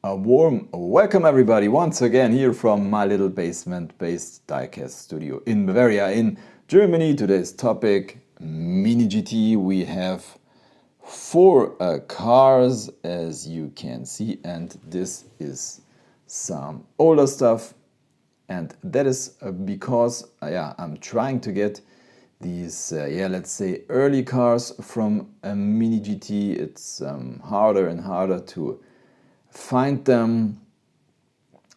A warm welcome everybody once again here from my little basement-based diecast studio in Bavaria in Germany. Today's topic, Mini GT. We have four cars as you can see, and this is some older stuff, and that is because I'm trying to get these let's say early cars from a Mini GT. It's harder and harder to find them,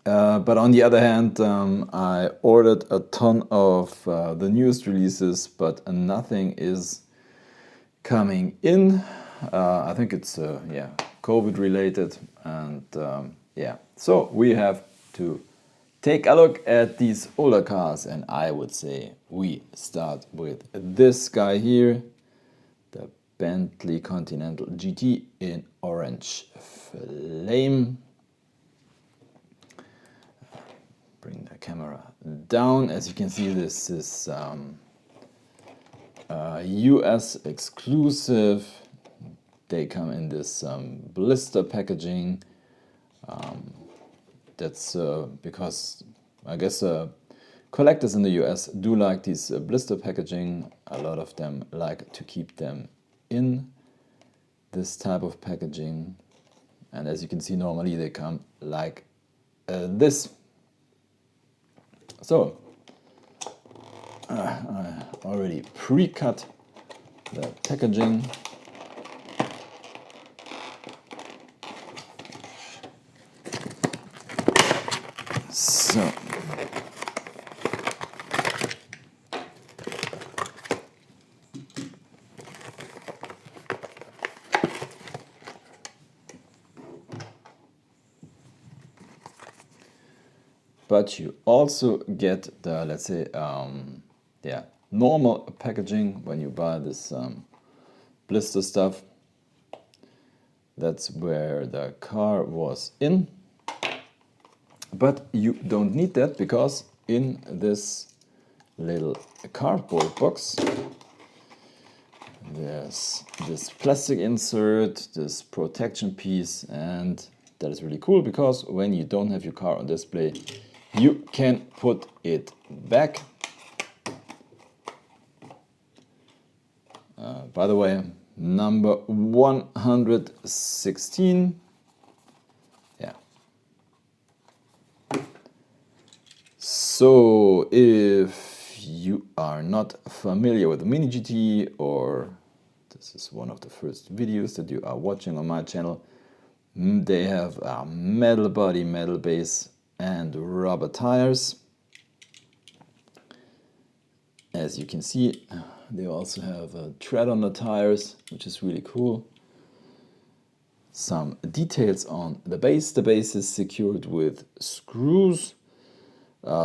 but on the other hand, I ordered a ton of the newest releases, but nothing is coming in. I think it's COVID related, and so we have to take a look at these older cars, and I would say we start with this guy here, the Bentley Continental GT in orange flame. Bring the camera down. As you can see, this is US exclusive. They come in this blister packaging. That's because I guess collectors in the US do like these blister packaging. A lot of them like to keep them in this type of packaging, and as you can see, normally they come like this. So I already pre-cut the packaging. So but you also get the, let's say, normal packaging when you buy this blister stuff. That's where the car was in. But you don't need that, because in this little cardboard box there's this plastic insert, this protection piece, and that is really cool, because when you don't have your car on display, you can put it back. By the way, number 116. Yeah. So if you are not familiar with the Mini GT, or this is one of the first videos that you are watching on my channel, they have a metal body, metal base, and rubber tires. As you can see, they also have a tread on the tires, which is really cool. Some details on the base. The base is secured with screws.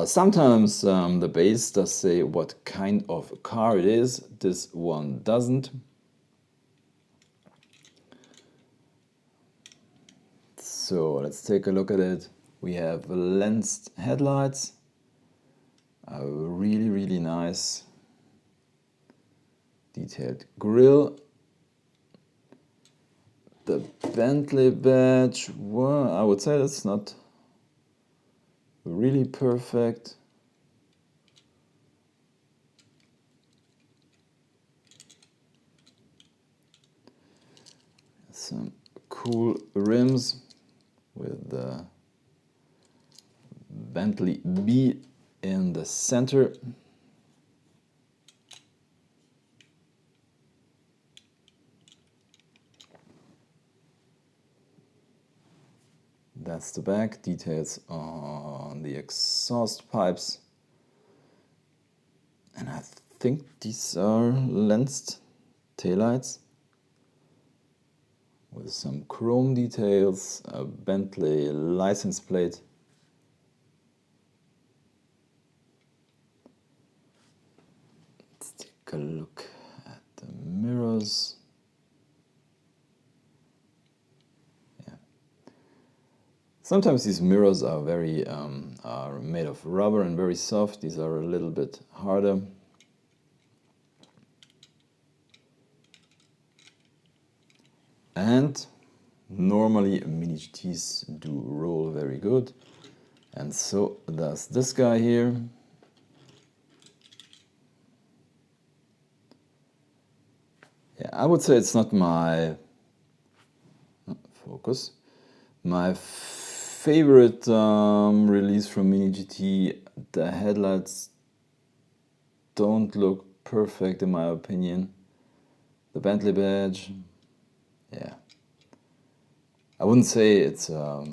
Sometimes the base does say what kind of car it is. This one doesn't. So let's take a look at it. We have lensed headlights, a really nice detailed grille. The Bentley badge, well, I would say that's not really perfect. Some cool rims with the Bentley B in the center. That's the back. Details on the exhaust pipes. And I think these are lensed taillights with some chrome details, a Bentley license plate. Let's take a look at the mirrors. Sometimes these mirrors are are made of rubber and very soft. These are a little bit harder. And Normally Mini GTs do roll very good, and so does this guy here. Yeah, I would say it's not my focus. My favorite release from Mini GT. The headlights don't look perfect in my opinion. The Bentley badge, yeah. I wouldn't say it's a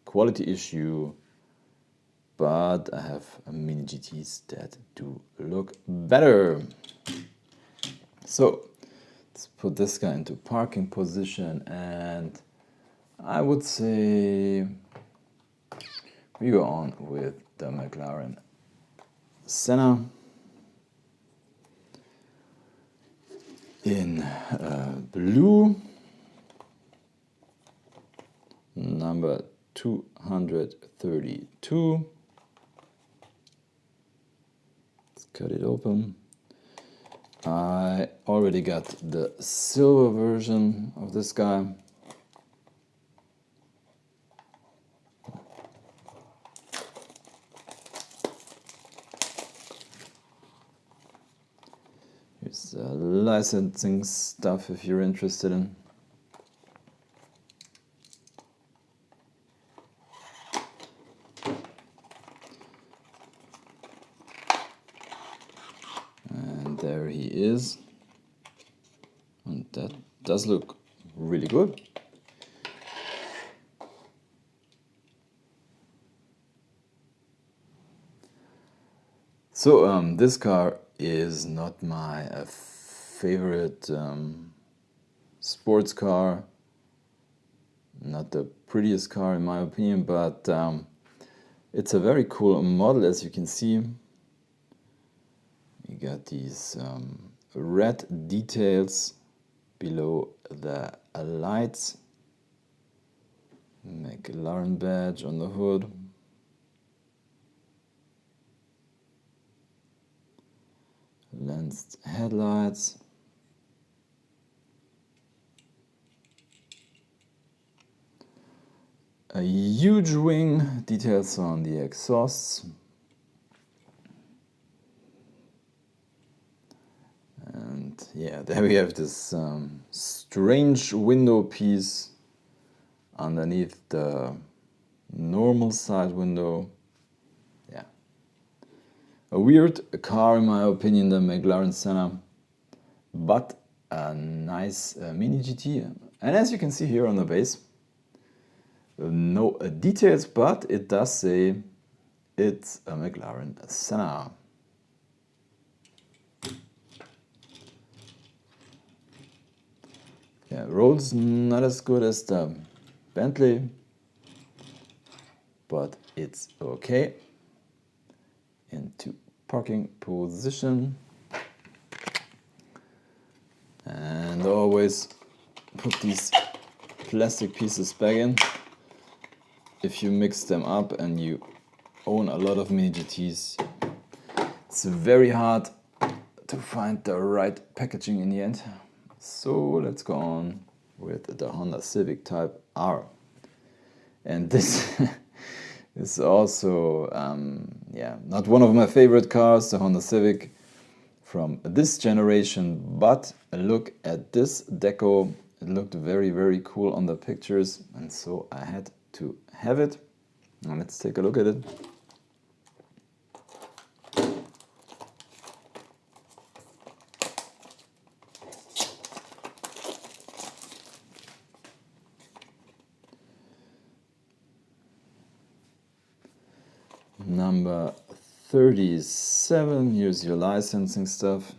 quality issue, but I have Mini GTs that do look better. So let's put this guy into parking position, and I would say we go on with the McLaren Senna in blue, number 232. Let's cut it open. I already got the silver version of this guy. Here's licensing stuff if you're interested in. And there he is. And that does look really good. So this car is not my favorite sports car, not the prettiest car in my opinion, but it's a very cool model. As you can see, you got these red details below the lights, McLaren badge on the hood. Lensed headlights. A huge wing, details on the exhausts. And yeah, there we have this strange window piece underneath the normal side window. Yeah. A weird car in my opinion, the McLaren Senna, but a nice Mini GT. And as you can see here on the base, no details, but it does say it's a McLaren Senna. Yeah, rolls not as good as the Bentley, but it's okay. Into parking position, and always put these plastic pieces back in. If you mix them up and you own a lot of Mini GTs, it's very hard to find the right packaging in the end. So let's go on with the Honda Civic Type R. And this is also, not one of my favorite cars, the Honda Civic from this generation, but look at this deco. It looked very, very cool on the pictures, and so I had to have it. Now let's take a look at it. Number 37, here's your licensing stuff.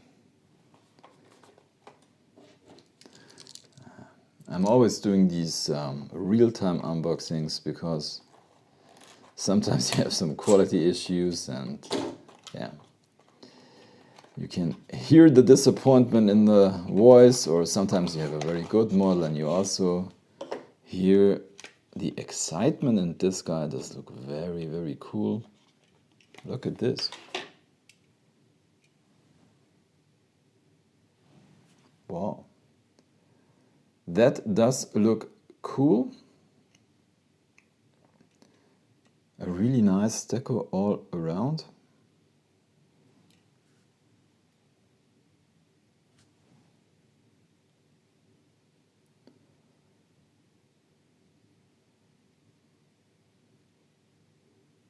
I'm always doing these real-time unboxings because sometimes you have some quality issues, and yeah, you can hear the disappointment in the voice, or sometimes you have a very good model and you also hear the excitement, and this guy does look very, very cool. Look at this. Wow. That does look cool. A really nice deco all around.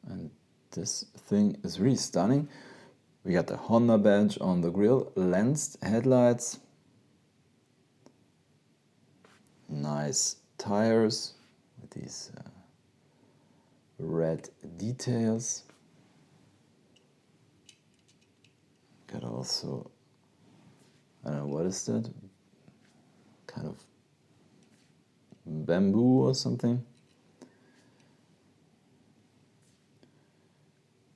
And this thing is really stunning. We got the Honda badge on the grille, lensed headlights, nice tires with these red details. Got also, I don't know, what is that? Kind of bamboo or something.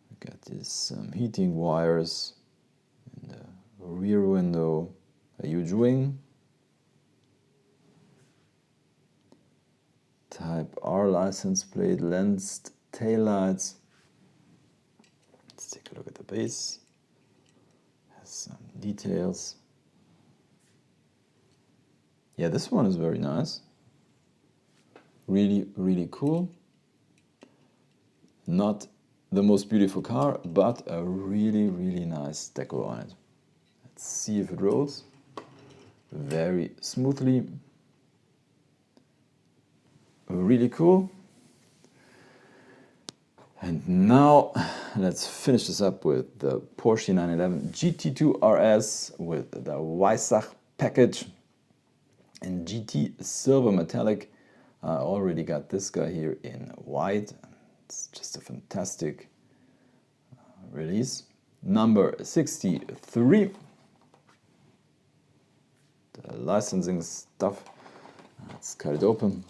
We got these heating wires in the rear window, a huge wing. Type R license plate, lensed taillights. Let's take a look at the base. Has some details. Yeah, this one is very nice. Really, really cool. Not the most beautiful car, but a really, really nice deco on it. Let's see if it rolls. Very smoothly. Really cool. And now let's finish this up with the Porsche 911 GT2 RS with the Weissach package and GT Silver Metallic. I already got this guy here in white. It's just a fantastic release. Number 63. The licensing stuff. Let's cut it open.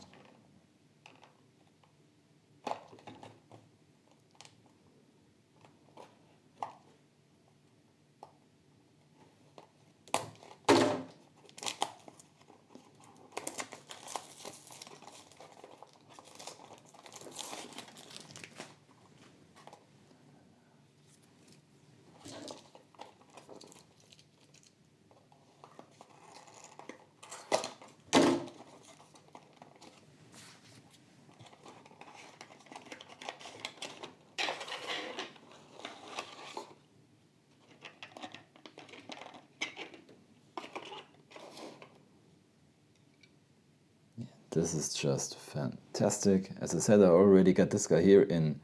This is just fantastic. As I said, I already got this guy here in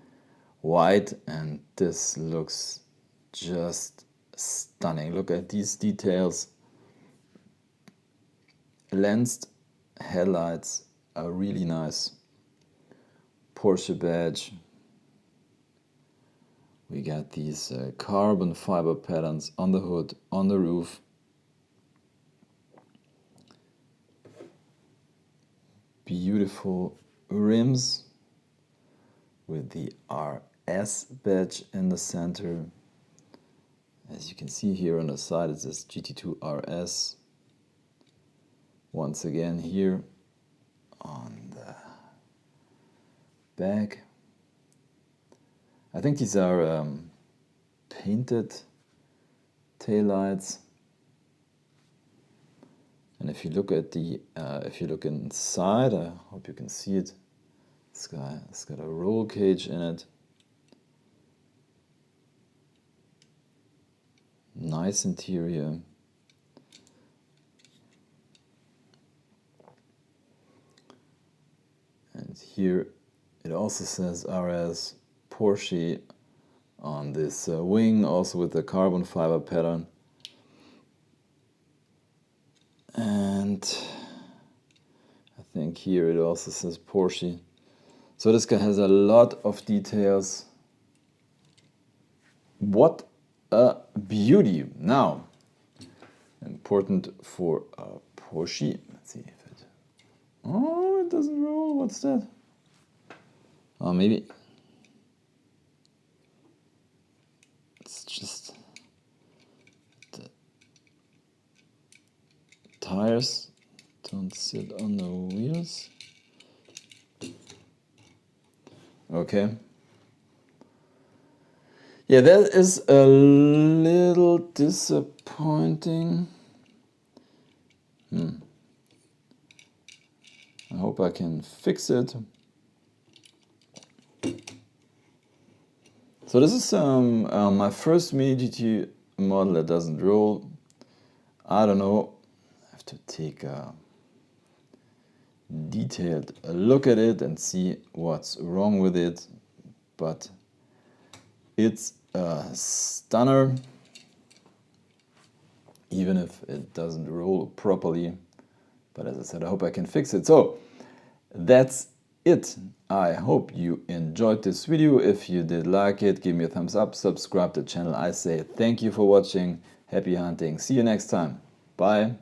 white, and this looks just stunning. Look at these details. Lensed headlights are really nice. Porsche badge. We got these carbon fiber patterns on the hood, on the roof. Beautiful rims with the RS badge in the center. As you can see here on the side, it says GT2 RS. Once again here on the back. I think these are painted taillights. And if you look at the, if you look inside, I hope you can see it. It's got a roll cage in it. Nice interior. And here it also says RS Porsche on this wing, also with the carbon fiber pattern. And I think here it also says Porsche. So this guy has a lot of details. What a beauty. Now, important for a Porsche. Let's see if it... Oh, it doesn't roll. What's that? Oh, maybe... It's just... the tires don't sit on the wheels. Okay. Yeah, that is a little disappointing. I hope I can fix it. So this is my first Mini GT model that doesn't roll. I don't know, I have to take a detailed look at it and see what's wrong with it, but it's a stunner, even if it doesn't roll properly. But as I said, I hope I can fix it. So that's it. I hope you enjoyed this video. If you did like it, give me a thumbs up, subscribe to the channel. I say thank you for watching, happy hunting, see you next time, bye.